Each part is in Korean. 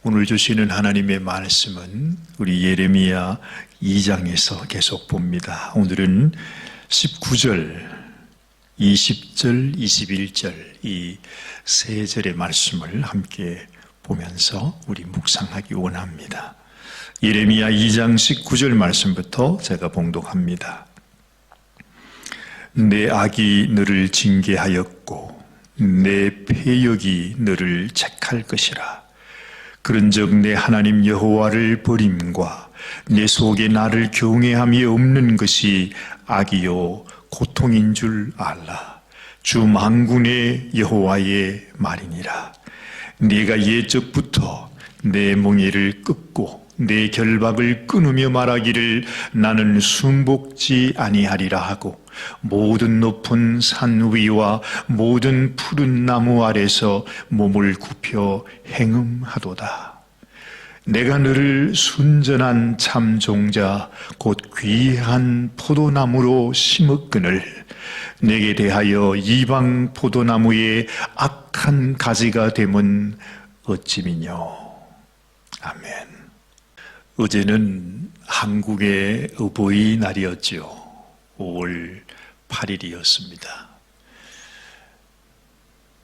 오늘 주시는 하나님의 말씀은 우리 예레미야 2장에서 계속 봅니다. 오늘은 19절, 20절, 21절 이 세 절의 말씀을 함께 보면서 우리 묵상하기 원합니다. 예레미야 2장 19절 말씀부터 제가 봉독합니다. 내 악이 너를 징계하였고 내 패역이 너를 책할 것이라. 그런즉 내 하나님 여호와를 버림과 내 속에 나를 경외함이 없는 것이 악이요 고통인 줄 알라. 주 만군의 여호와의 말이니라. 네가 옛적부터 내 멍에를 끄고 내 결박을 끊으며 말하기를 나는 순복지 아니하리라 하고 모든 높은 산 위와 모든 푸른 나무 아래서 몸을 굽혀 행음하도다. 내가 너를 순전한 참 종자 곧 귀한 포도나무로 심었거늘 내게 대하여 이방 포도나무의 악한 가지가 되면 어찌미뇨. 아멘. 어제는 한국의 어버이날이었지요. 5월 8일이었습니다.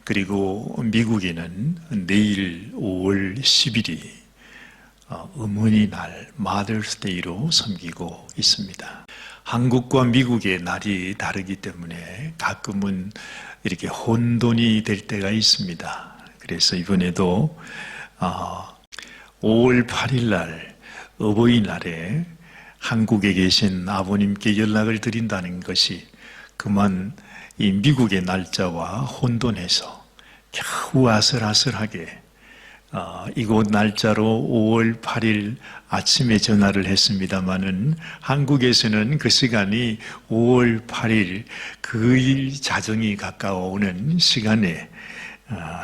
그리고 미국에는 내일 5월 10일이 어머니 날, Mother's Day로 섬기고 있습니다. 한국과 미국의 날이 다르기 때문에 가끔은 이렇게 혼돈이 될 때가 있습니다. 그래서 이번에도 5월 8일 날 어버이날에 한국에 계신 아버님께 연락을 드린다는 것이 그만 이 미국의 날짜와 혼돈해서 겨우 아슬아슬하게 이곳 날짜로 5월 8일 아침에 전화를 했습니다마는 한국에서는 그 시간이 5월 8일 그 일 자정이 가까워오는 시간에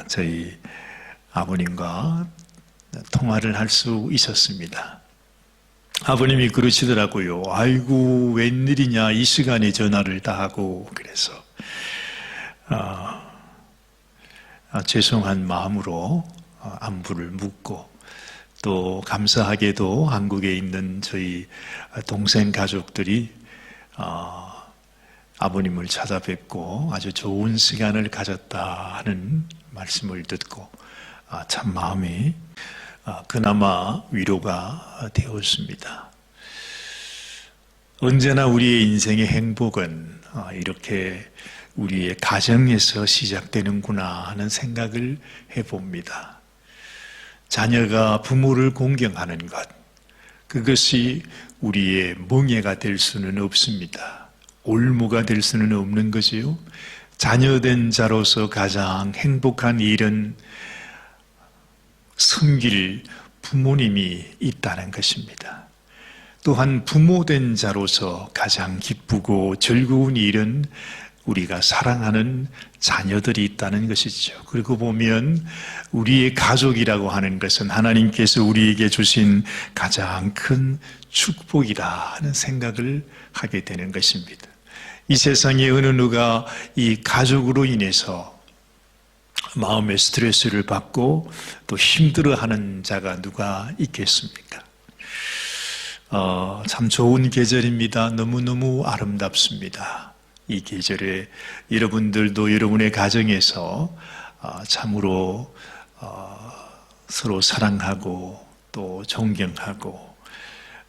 저희 아버님과 통화를 할 수 있었습니다. 아버님이 그러시더라고요. 아이고 웬일이냐 이 시간에 전화를 다 하고. 그래서 죄송한 마음으로 안부를 묻고 또 감사하게도 한국에 있는 저희 동생 가족들이 아버님을 찾아뵙고 아주 좋은 시간을 가졌다 하는 말씀을 듣고 참 마음이 그나마 위로가 되었습니다. 언제나 우리의 인생의 행복은 이렇게 우리의 가정에서 시작되는구나 하는 생각을 해봅니다. 자녀가 부모를 공경하는 것, 그것이 우리의 멍에가 될 수는 없습니다. 올무가 될 수는 없는 거지요. 자녀된 자로서 가장 행복한 일은 섬길 부모님이 있다는 것입니다. 또한 부모된 자로서 가장 기쁘고 즐거운 일은 우리가 사랑하는 자녀들이 있다는 것이죠. 그리고 보면 우리의 가족이라고 하는 것은 하나님께서 우리에게 주신 가장 큰 축복이다 하는 생각을 하게 되는 것입니다. 이 세상에 어느 누가 이 가족으로 인해서 마음의 스트레스를 받고 또 힘들어하는 자가 누가 있겠습니까? 참 좋은 계절입니다. 너무너무 아름답습니다. 이 계절에 여러분들도 여러분의 가정에서 참으로 서로 사랑하고 또 존경하고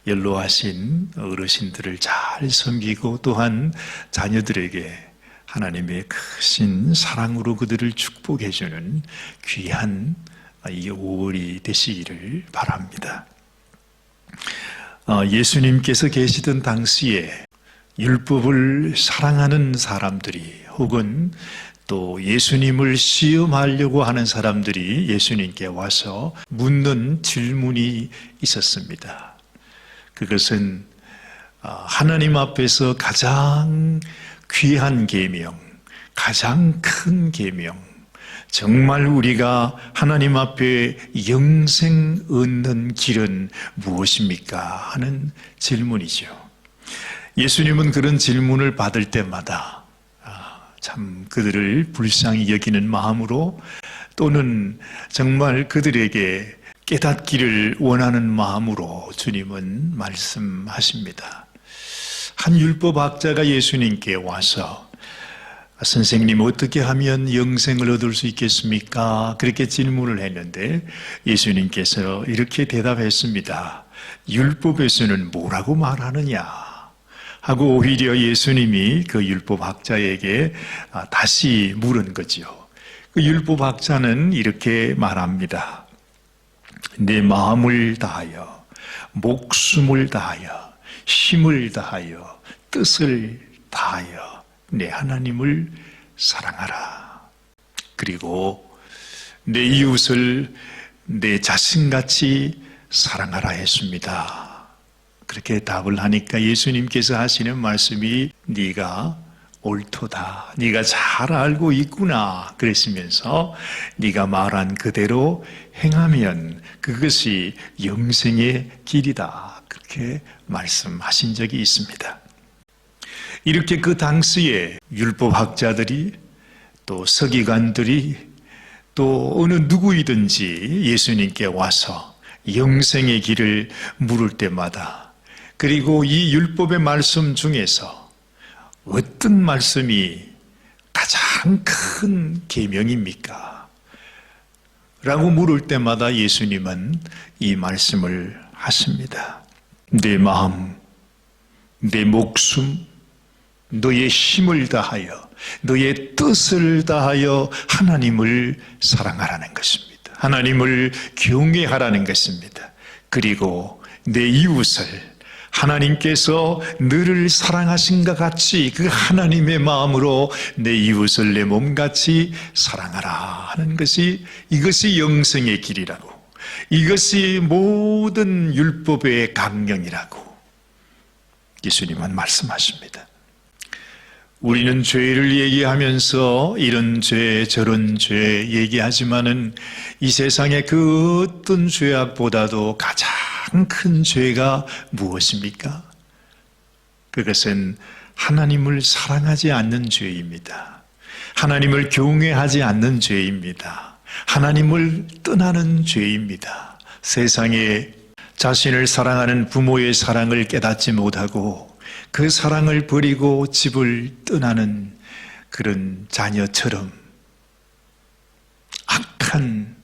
연로하신 어르신들을 잘 섬기고 또한 자녀들에게 하나님의 크신 사랑으로 그들을 축복해 주는 귀한 이 5월이 되시기를 바랍니다. 예수님께서 계시던 당시에 율법을 사랑하는 사람들이 혹은 또 예수님을 시험하려고 하는 사람들이 예수님께 와서 묻는 질문이 있었습니다. 그것은 하나님 앞에서 가장 귀한 계명, 가장 큰 계명, 정말 우리가 하나님 앞에 영생 얻는 길은 무엇입니까? 하는 질문이죠. 예수님은 그런 질문을 받을 때마다 참 그들을 불쌍히 여기는 마음으로 또는 정말 그들에게 깨닫기를 원하는 마음으로 주님은 말씀하십니다. 한 율법학자가 예수님께 와서 선생님 어떻게 하면 영생을 얻을 수 있겠습니까? 그렇게 질문을 했는데 예수님께서 이렇게 대답했습니다. 율법에서는 뭐라고 말하느냐? 하고 오히려 예수님이 그 율법학자에게 다시 물은 거죠. 그 율법학자는 이렇게 말합니다. 내 마음을 다하여, 목숨을 다하여, 힘을 다하여, 뜻을 다하여 내 하나님을 사랑하라. 그리고 내 이웃을 내 자신같이 사랑하라 했습니다. 그렇게 답을 하니까 예수님께서 하시는 말씀이 네가 옳도다. 네가 잘 알고 있구나. 그랬으면서 네가 말한 그대로 행하면 그것이 영생의 길이다. 그렇게 말씀하신 적이 있습니다. 이렇게 그 당시에 율법학자들이 또 서기관들이 또 어느 누구이든지 예수님께 와서 영생의 길을 물을 때마다 그리고 이 율법의 말씀 중에서 어떤 말씀이 가장 큰 계명입니까? 라고 물을 때마다 예수님은 이 말씀을 하십니다. 내 마음, 내 목숨, 너의 힘을 다하여 너의 뜻을 다하여 하나님을 사랑하라는 것입니다. 하나님을 경외하라는 것입니다. 그리고 내 이웃을 하나님께서 너를 사랑하신 것 같이 그 하나님의 마음으로 내 이웃을 내 몸같이 사랑하라 하는 것이 이것이 영생의 길이라고 이것이 모든 율법의 강령이라고 예수님은 말씀하십니다. 우리는 죄를 얘기하면서 이런 죄 저런 죄 얘기하지만은 이 세상의 그 어떤 죄악보다도 가장 큰 죄가 무엇입니까? 그것은 하나님을 사랑하지 않는 죄입니다. 하나님을 경외하지 않는 죄입니다. 하나님을 떠나는 죄입니다. 세상에 자신을 사랑하는 부모의 사랑을 깨닫지 못하고 그 사랑을 버리고 집을 떠나는 그런 자녀처럼 악한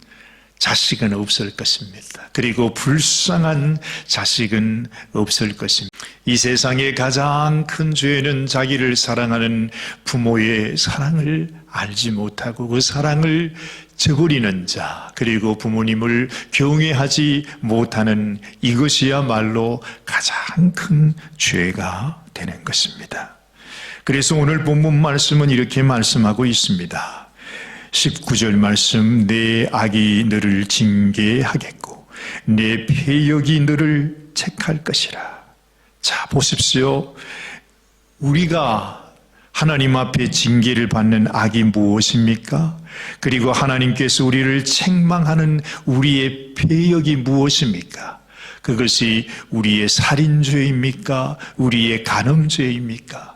자식은 없을 것입니다. 그리고 불쌍한 자식은 없을 것입니다. 이 세상의 가장 큰 죄는 자기를 사랑하는 부모의 사랑을 알지 못하고 그 사랑을 저버리는 자, 그리고 부모님을 경외하지 못하는 이것이야말로 가장 큰 죄가 되는 것입니다. 그래서 오늘 본문 말씀은 이렇게 말씀하고 있습니다. 19절 말씀, 내 악이 너를 징계하겠고 내 패역이 너를 책할 것이라. 자, 보십시오. 우리가 하나님 앞에 징계를 받는 악이 무엇입니까? 그리고 하나님께서 우리를 책망하는 우리의 패역이 무엇입니까? 그것이 우리의 살인죄입니까? 우리의 간음죄입니까?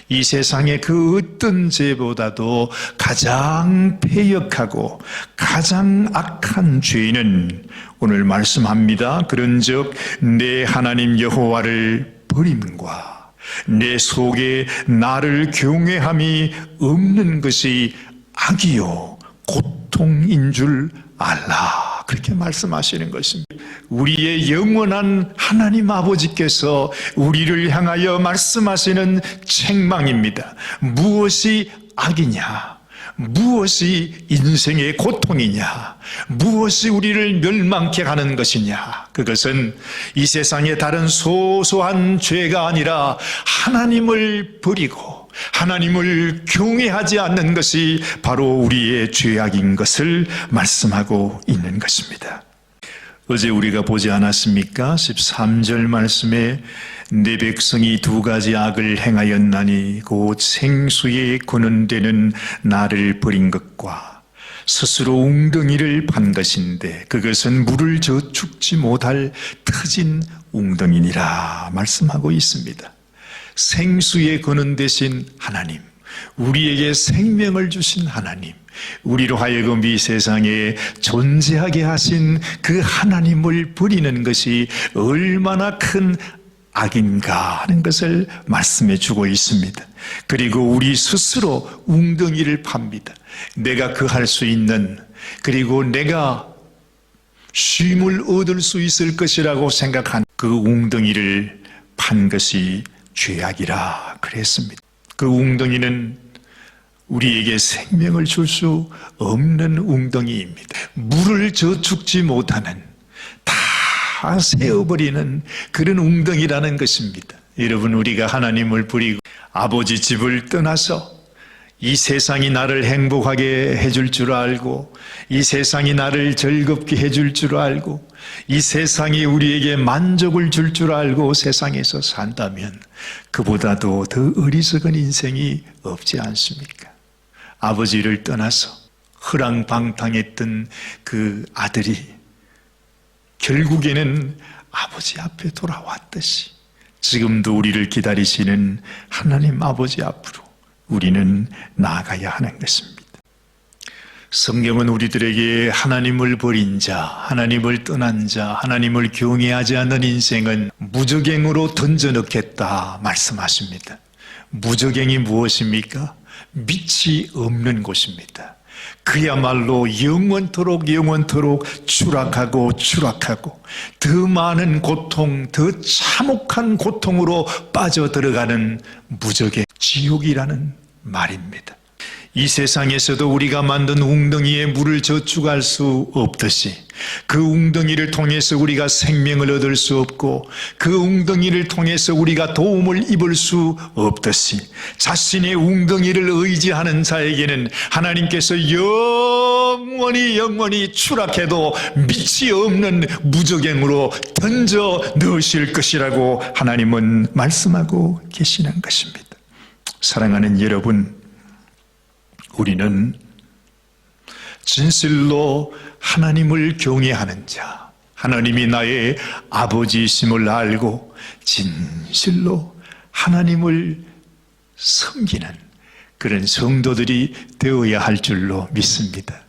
이 세상의 그 어떤 죄보다도 가장 패역하고 가장 악한 죄는 오늘 말씀합니다. 그런즉 내 하나님 여호와를 버림과 내 속에 나를 경외함이 없는 것이 악이요 고통인 줄 알라. 그렇게 말씀하시는 것입니다. 우리의 영원한 하나님 아버지께서 우리를 향하여 말씀하시는 책망입니다. 무엇이 악이냐? 무엇이 인생의 고통이냐? 무엇이 우리를 멸망케 하는 것이냐? 그것은 이 세상의 다른 소소한 죄가 아니라 하나님을 버리고 하나님을 경외하지 않는 것이 바로 우리의 죄악인 것을 말씀하고 있는 것입니다. 어제 우리가 보지 않았습니까? 13절 말씀에 내 백성이 두 가지 악을 행하였나니 곧 생수에 거는데는 나를 버린 것과 스스로 웅덩이를 판 것인데 그것은 물을 저축지 못할 터진 웅덩이니라 말씀하고 있습니다. 생수에 거는 대신 하나님, 우리에게 생명을 주신 하나님, 우리로 하여금 이 세상에 존재하게 하신 그 하나님을 버리는 것이 얼마나 큰 악인가 하는 것을 말씀해 주고 있습니다. 그리고 우리 스스로 웅덩이를 팝니다. 내가 그 할 수 있는, 그리고 내가 쉼을 얻을 수 있을 것이라고 생각한 그 웅덩이를 판 것이 죄악이라 그랬습니다. 그 웅덩이는 우리에게 생명을 줄 수 없는 웅덩이입니다. 물을 저축지 못하는, 다 세어버리는 그런 웅덩이라는 것입니다. 여러분, 우리가 하나님을 버리고 아버지 집을 떠나서 이 세상이 나를 행복하게 해줄 줄 알고, 이 세상이 나를 즐겁게 해줄 줄 알고, 이 세상이 우리에게 만족을 줄 줄 알고 세상에서 산다면 그보다도 더 어리석은 인생이 없지 않습니까? 아버지를 떠나서 허랑방탕했던 그 아들이 결국에는 아버지 앞에 돌아왔듯이 지금도 우리를 기다리시는 하나님 아버지 앞으로 우리는 나아가야 하는 것입니다. 성경은 우리들에게 하나님을 버린 자, 하나님을 떠난 자, 하나님을 경외하지 않는 인생은 무저갱으로 던져넣겠다 말씀하십니다. 무저갱이 무엇입니까? 밑이 없는 곳입니다. 그야말로 영원토록 추락하고 더 많은 고통, 더 참혹한 고통으로 빠져들어가는 무적의 지옥이라는 말입니다. 이 세상에서도 우리가 만든 웅덩이에 물을 저축할 수 없듯이, 그 웅덩이를 통해서 우리가 생명을 얻을 수 없고, 그 웅덩이를 통해서 우리가 도움을 입을 수 없듯이, 자신의 웅덩이를 의지하는 자에게는 하나님께서 영원히 추락해도 밑이 없는 무저갱으로 던져 넣으실 것이라고 하나님은 말씀하고 계시는 것입니다. 사랑하는 여러분, 우리는 진실로 하나님을 경외하는 자, 하나님이 나의 아버지이심을 알고 진실로 하나님을 섬기는 그런 성도들이 되어야 할 줄로 믿습니다.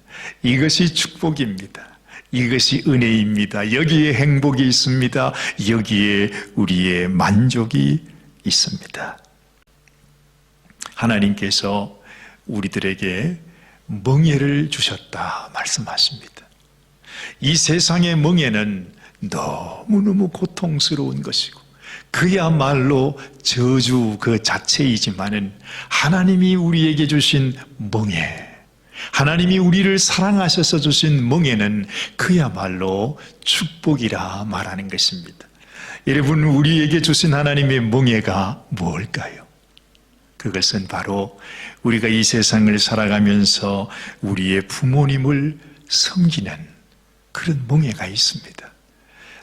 이것이 축복입니다. 이것이 은혜입니다. 여기에 행복이 있습니다. 여기에 우리의 만족이 있습니다. 하나님께서 우리들에게 멍에를 주셨다 말씀하십니다. 이 세상의 멍에는 너무너무 고통스러운 것이고 그야말로 저주 그 자체이지만은 하나님이 우리에게 주신 멍에, 하나님이 우리를 사랑하셔서 주신 멍에는 그야말로 축복이라 말하는 것입니다. 여러분, 우리에게 주신 하나님의 멍에가 뭘까요? 그것은 바로 우리가 이 세상을 살아가면서 우리의 부모님을 섬기는 그런 멍에가 있습니다.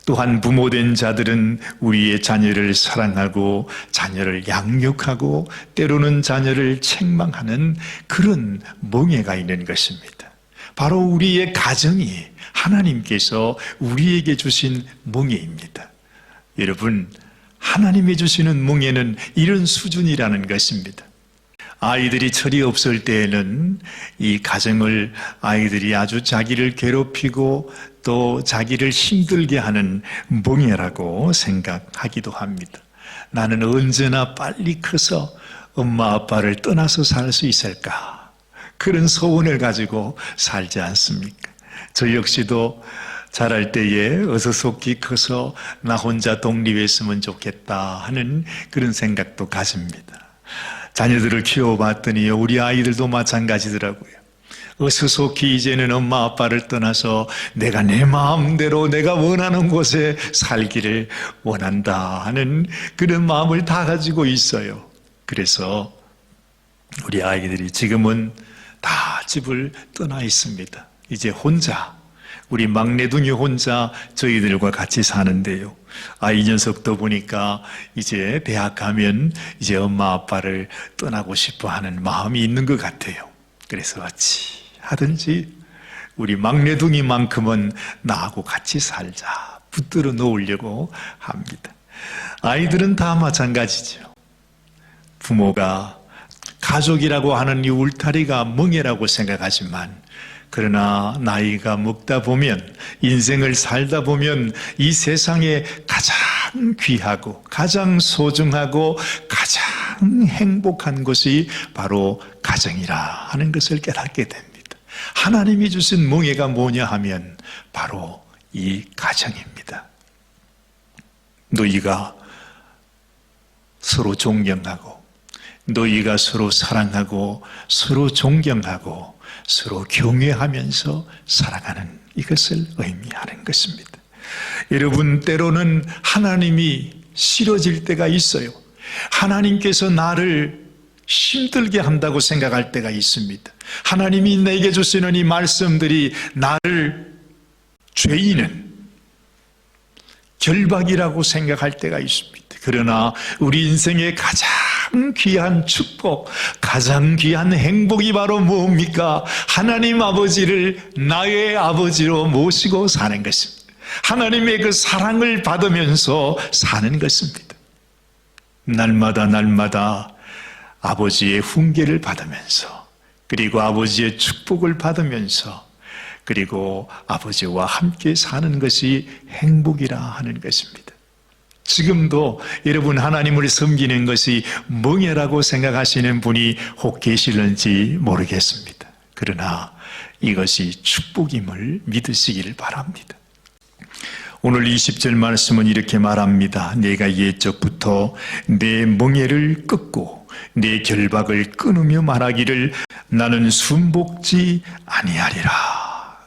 또한 부모된 자들은 우리의 자녀를 사랑하고 자녀를 양육하고 때로는 자녀를 책망하는 그런 멍에가 있는 것입니다. 바로 우리의 가정이 하나님께서 우리에게 주신 멍에입니다. 여러분, 하나님이 주시는 멍에는 이런 수준이라는 것입니다. 아이들이 철이 없을 때에는 이 가정을 아이들이 아주 자기를 괴롭히고 또 자기를 힘들게 하는 멍에라고 생각하기도 합니다. 나는 언제나 빨리 커서 엄마 아빠를 떠나서 살 수 있을까? 그런 소원을 가지고 살지 않습니까? 저 역시도 자랄 때에 어서 속히 커서 나 혼자 독립했으면 좋겠다 하는 그런 생각도 가집니다. 자녀들을 키워봤더니 우리 아이들도 마찬가지더라고요. 어서 속히 이제는 엄마 아빠를 떠나서 내가 내 마음대로 내가 원하는 곳에 살기를 원한다 하는 그런 마음을 다 가지고 있어요. 그래서 우리 아이들이 지금은 다 집을 떠나 있습니다. 이제 혼자, 우리 막내둥이 혼자 저희들과 같이 사는데요. 이 녀석도 보니까 이제 대학 가면 이제 엄마 아빠를 떠나고 싶어 하는 마음이 있는 것 같아요. 그래서 어찌 하든지 우리 막내둥이만큼은 나하고 같이 살자 붙들어 놓으려고 합니다. 아이들은 다 마찬가지죠. 부모가 가족이라고 하는 이 울타리가 멍해라고 생각하지만, 그러나 나이가 먹다 보면, 인생을 살다 보면 이 세상에 가장 귀하고 가장 소중하고 가장 행복한 것이 바로 가정이라 하는 것을 깨닫게 됩니다. 하나님이 주신 멍에가 뭐냐 하면 바로 이 가정입니다. 너희가 서로 존경하고, 너희가 서로 사랑하고, 서로 존경하고, 서로 경외하면서 살아가는 이것을 의미하는 것입니다. 여러분, 때로는 하나님이 싫어질 때가 있어요. 하나님께서 나를 힘들게 한다고 생각할 때가 있습니다. 하나님이 내게 주시는 이 말씀들이 나를 죄인은 결박이라고 생각할 때가 있습니다. 그러나 우리 인생의 가장 귀한 축복, 가장 귀한 행복이 바로 뭡니까? 하나님 아버지를 나의 아버지로 모시고 사는 것입니다. 하나님의 그 사랑을 받으면서 사는 것입니다. 날마다 아버지의 훈계를 받으면서, 그리고 아버지의 축복을 받으면서, 그리고 아버지와 함께 사는 것이 행복이라 하는 것입니다. 지금도 여러분, 하나님을 섬기는 것이 멍해라고 생각하시는 분이 혹 계실는지 모르겠습니다. 그러나 이것이 축복임을 믿으시기를 바랍니다. 오늘 20절 말씀은 이렇게 말합니다. 내가 옛적부터 내 멍에를 끊고 내 결박을 끊으며 말하기를 나는 순복지 아니하리라,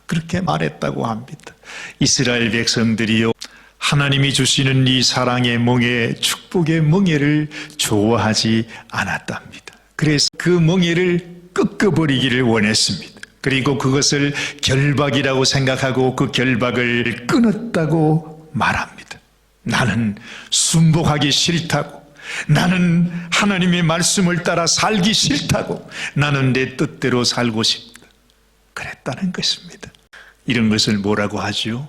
그렇게 말했다고 합니다. 이스라엘 백성들이요, 하나님이 주시는 이 사랑의 멍에, 축복의 멍에를 좋아하지 않았답니다. 그래서 그 멍에를 꺾어버리기를 원했습니다. 그리고 그것을 결박이라고 생각하고 그 결박을 끊었다고 말합니다. 나는 순복하기 싫다고, 나는 하나님의 말씀을 따라 살기 싫다고, 나는 내 뜻대로 살고 싶다, 그랬다는 것입니다. 이런 것을 뭐라고 하죠?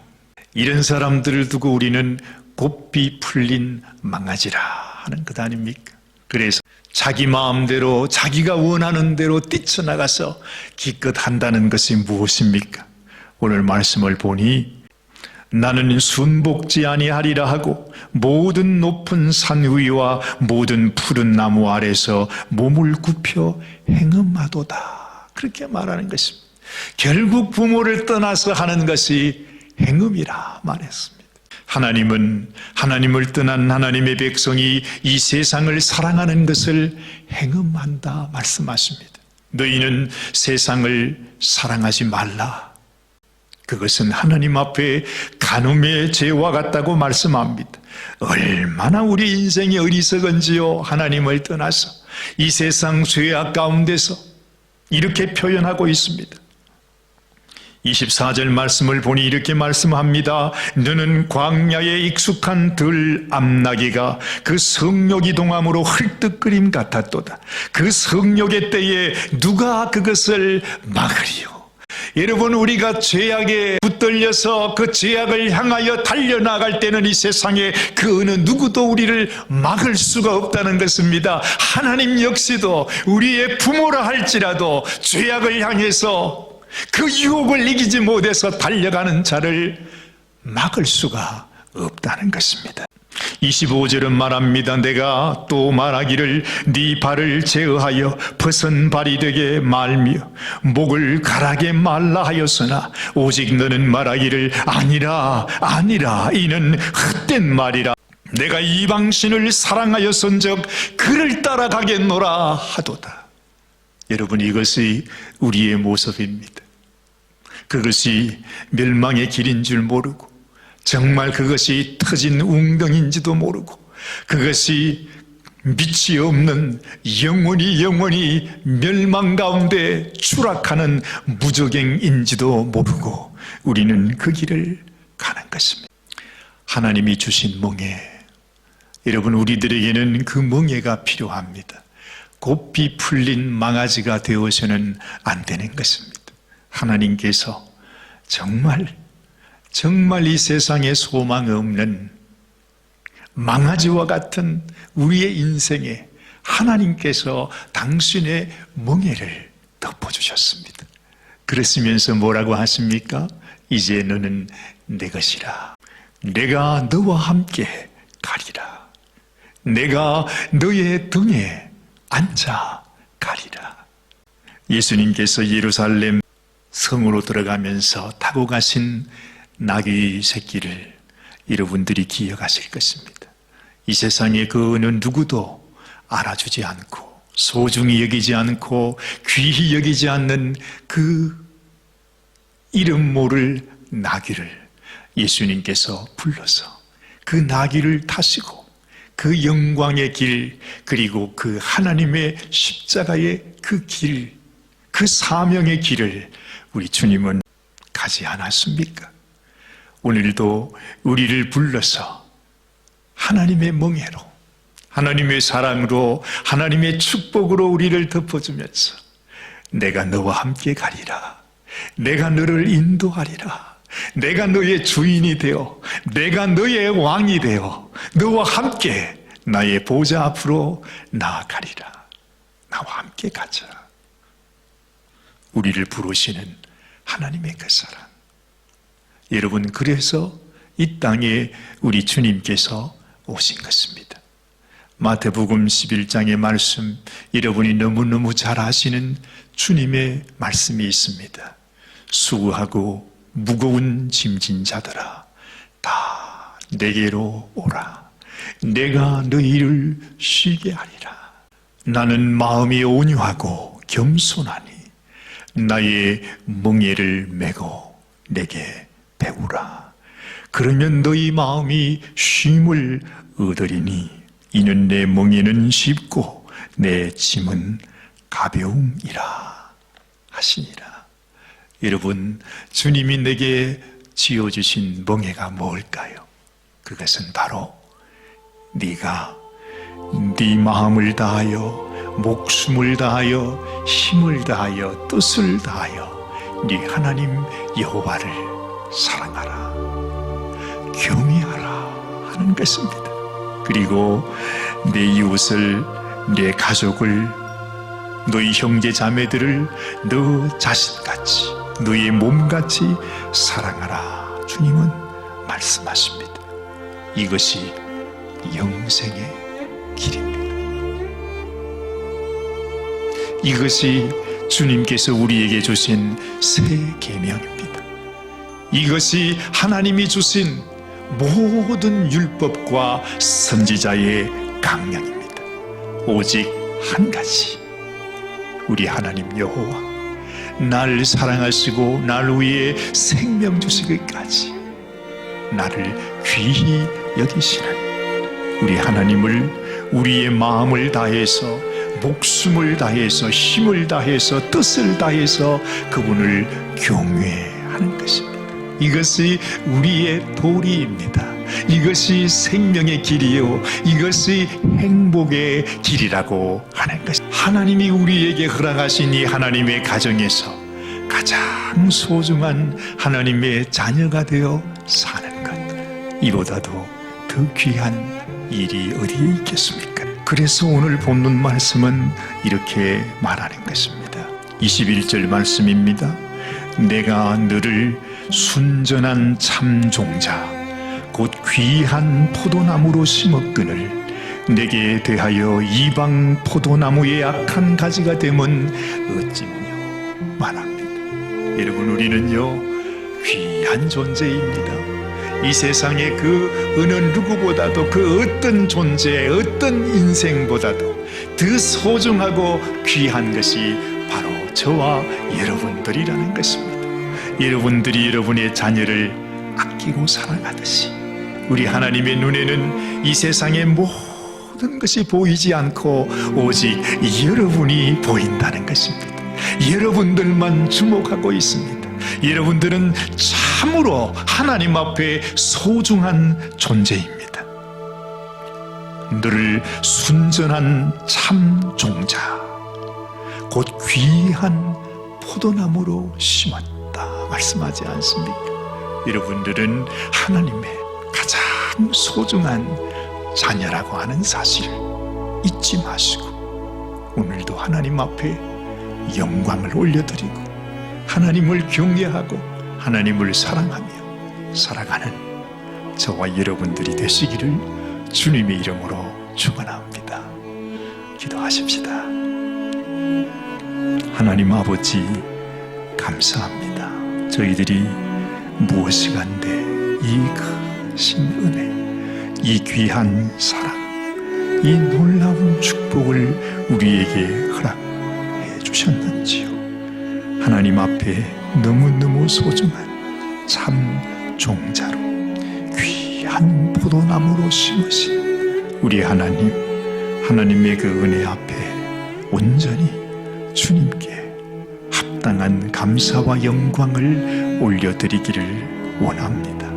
이런 사람들을 두고 우리는 곱비 풀린 망아지라 하는 것 아닙니까? 그래서 자기 마음대로, 자기가 원하는 대로 뛰쳐나가서 기껏 한다는 것이 무엇입니까? 오늘 말씀을 보니 나는 순복지 아니하리라 하고 모든 높은 산 위와 모든 푸른 나무 아래서 몸을 굽혀 행음하도다, 그렇게 말하는 것입니다. 결국 부모를 떠나서 하는 것이 행음이라 말했습니다. 하나님은 하나님을 떠난 하나님의 백성이 이 세상을 사랑하는 것을 행음한다 말씀하십니다. 너희는 세상을 사랑하지 말라. 그것은 하나님 앞에 간음의 죄와 같다고 말씀합니다. 얼마나 우리 인생이 어리석은지요. 하나님을 떠나서 이 세상 죄악 가운데서 이렇게 표현하고 있습니다. 24절 말씀을 보니 이렇게 말씀합니다. 너는 광야에 익숙한 들 암나기가 그 성욕이 동함으로 헐떡거림 같았도다. 그 성욕의 때에 누가 그것을 막으리요? 여러분, 우리가 죄악에 붙들려서 그 죄악을 향하여 달려나갈 때는 이 세상에 그 어느 누구도 우리를 막을 수가 없다는 것입니다. 하나님 역시도 우리의 부모라 할지라도 죄악을 향해서 그 유혹을 이기지 못해서 달려가는 자를 막을 수가 없다는 것입니다. 25절은 말합니다. 내가 또 말하기를 네 발을 제어하여 벗은 발이 되게 말며 목을 가라게 말라 하였으나 오직 너는 말하기를 아니라 아니라 이는 헛된 말이라. 내가 이방신을 사랑하였은즉 그를 따라가겠노라 하도다. 여러분, 이것이 우리의 모습입니다. 그것이 멸망의 길인 줄 모르고, 정말 그것이 터진 웅덩이인지도 모르고, 그것이 밑이 없는 영원히 멸망 가운데 추락하는 무저갱인지도 모르고 우리는 그 길을 가는 것입니다. 하나님이 주신 멍에, 여러분, 우리들에게는 그 멍에가 필요합니다. 곱비 풀린 망아지가 되어서는 안 되는 것입니다. 하나님께서 정말 이 세상에 소망 없는 망아지와 같은 우리의 인생에 하나님께서 당신의 멍에를 덮어주셨습니다. 그랬으면서 뭐라고 하십니까? 이제 너는 내 것이라. 내가 너와 함께 가리라. 내가 너의 등에 앉아 가리라. 예수님께서 예루살렘 성으로 들어가면서 타고 가신 나귀 새끼를 여러분들이 기억하실 것입니다. 이 세상에 그 어느 누구도 알아주지 않고 소중히 여기지 않고 귀히 여기지 않는 그 이름 모를 나귀를 예수님께서 불러서 그 나귀를 타시고 그 영광의 길, 그리고 그 하나님의 십자가의 그 길, 그 사명의 길을 우리 주님은 가지 않았습니까? 오늘도 우리를 불러서 하나님의 멍에로, 하나님의 사랑으로, 하나님의 축복으로 우리를 덮어주면서 내가 너와 함께 가리라. 내가 너를 인도하리라. 내가 너의 주인이 되어, 내가 너의 왕이 되어 너와 함께 나의 보좌 앞으로 나아가리라. 나와 함께 가자. 우리를 부르시는 하나님의 그 사랑. 여러분, 그래서 이 땅에 우리 주님께서 오신 것입니다. 마태복음 11장의 말씀, 여러분이 너무너무 잘 아시는 주님의 말씀이 있습니다. 수고하고 무거운 짐진 자들아, 다 내게로 오라. 내가 너희를 쉬게 하리라. 나는 마음이 온유하고 겸손하니 나의 멍에를 메고 내게 배우라. 그러면 너희 마음이 쉼을 얻으리니 이는 내 멍에는 쉽고 내 짐은 가벼움이라 하시니라. 여러분, 주님이 내게 지어주신 멍에가 뭘까요? 그것은 바로 네가 네 마음을 다하여, 목숨을 다하여, 힘을 다하여, 뜻을 다하여 네 하나님 여호와를 사랑하라, 경외하라 하는 것입니다. 그리고 내 이웃을, 내 가족을, 너희 형제 자매들을 너 자신같이, 너의 몸같이 사랑하라. 주님은 말씀하십니다. 이것이 영생의 길입니다. 이것이 주님께서 우리에게 주신 새 계명입니다. 이것이 하나님이 주신 모든 율법과 선지자의 강령입니다. 오직 한 가지, 우리 하나님 여호와, 나를 사랑하시고 날 위해 생명 주시기까지 나를 귀히 여기시는 우리 하나님을 우리의 마음을 다해서, 목숨을 다해서, 힘을 다해서, 뜻을 다해서 그분을 경외하는 것입니다. 이것이 우리의 도리입니다. 이것이 생명의 길이요, 이것이 행복의 길이라고 하는 것. 하나님이 우리에게 허락하신 이 하나님의 가정에서 가장 소중한 하나님의 자녀가 되어 사는 것, 이보다도 더 귀한 일이 어디에 있겠습니까? 그래서 오늘 본문 말씀은 이렇게 말하는 것입니다. 21절 말씀입니다. 내가 너를 순전한 참종자, 곧 귀한 포도나무로 심었거늘 내게 대하여 이방 포도나무의 악한 가지가 되면 어찌며 말합니다. 여러분, 우리는요 귀한 존재입니다. 이 세상의 그 어느 누구보다도, 그 어떤 존재, 어떤 인생보다도 더 소중하고 귀한 것이 바로 저와 여러분들이라는 것입니다. 여러분들이 여러분의 자녀를 아끼고 사랑하듯이 우리 하나님의 눈에는 이 세상의 모든 것이 보이지 않고 오직 여러분이 보인다는 것입니다. 여러분들만 주목하고 있습니다. 여러분들은 참으로 하나님 앞에 소중한 존재입니다. 너를 순전한 참 종자, 곧 귀한 포도나무로 심었다 말씀하지 않습니까? 여러분들은 하나님의 가장 소중한 자녀라고 하는 사실을 잊지 마시고 오늘도 하나님 앞에 영광을 올려드리고 하나님을 경외하고 하나님을 사랑하며 살아가는 저와 여러분들이 되시기를 주님의 이름으로 축원합니다. 기도하십시다. 하나님 아버지 감사합니다. 저희들이 무엇이 간데 이 크신 은혜, 이 귀한 사랑, 이 놀라운 축복을 우리에게 허락해 주셨는지요. 하나님 앞에 너무너무 소중한 참 종자로 귀한 포도나무로 심으신 우리 하나님, 하나님의 그 은혜 앞에 온전히 주님께 합당한 감사와 영광을 올려드리기를 원합니다.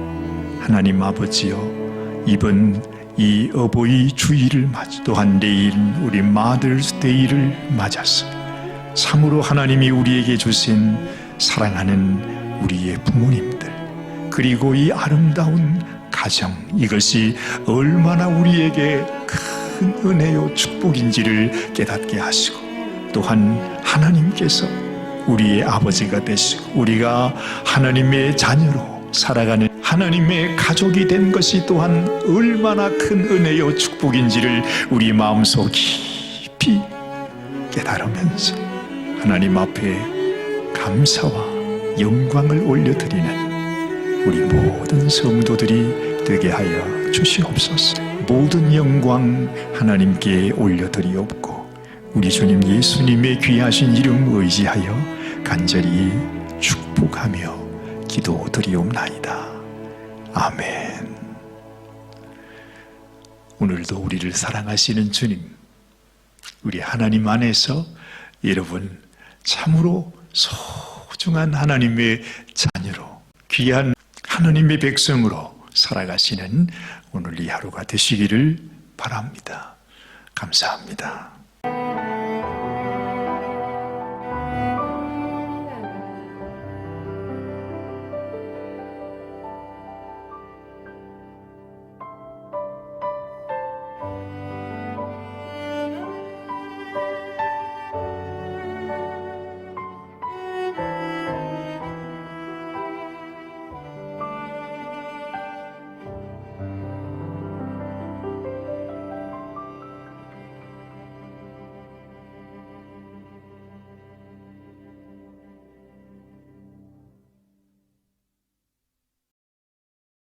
하나님 아버지여, 이번 이 어버이 주일을 맞아 또한 내일 우리 마더스데이를 맞아서 참으로 하나님이 우리에게 주신 사랑하는 우리의 부모님들, 그리고 이 아름다운 가정, 이것이 얼마나 우리에게 큰 은혜요 축복인지를 깨닫게 하시고, 또한 하나님께서 우리의 아버지가 되시고 우리가 하나님의 자녀로 살아가는 하나님의 가족이 된 것이 또한 얼마나 큰 은혜요 축복인지를 우리 마음속 깊이 깨달으면서 하나님 앞에 감사와 영광을 올려드리는 우리 모든 성도들이 되게 하여 주시옵소서. 모든 영광 하나님께 올려드리옵고 우리 주님 예수님의 귀하신 이름 의지하여 간절히 축복하며 기도드리옵나이다. 아멘. 오늘도 우리를 사랑하시는 주님, 우리 하나님 안에서 여러분 참으로 소중한 하나님의 자녀로, 귀한 하나님의 백성으로 살아가시는 오늘 이 하루가 되시기를 바랍니다. 감사합니다.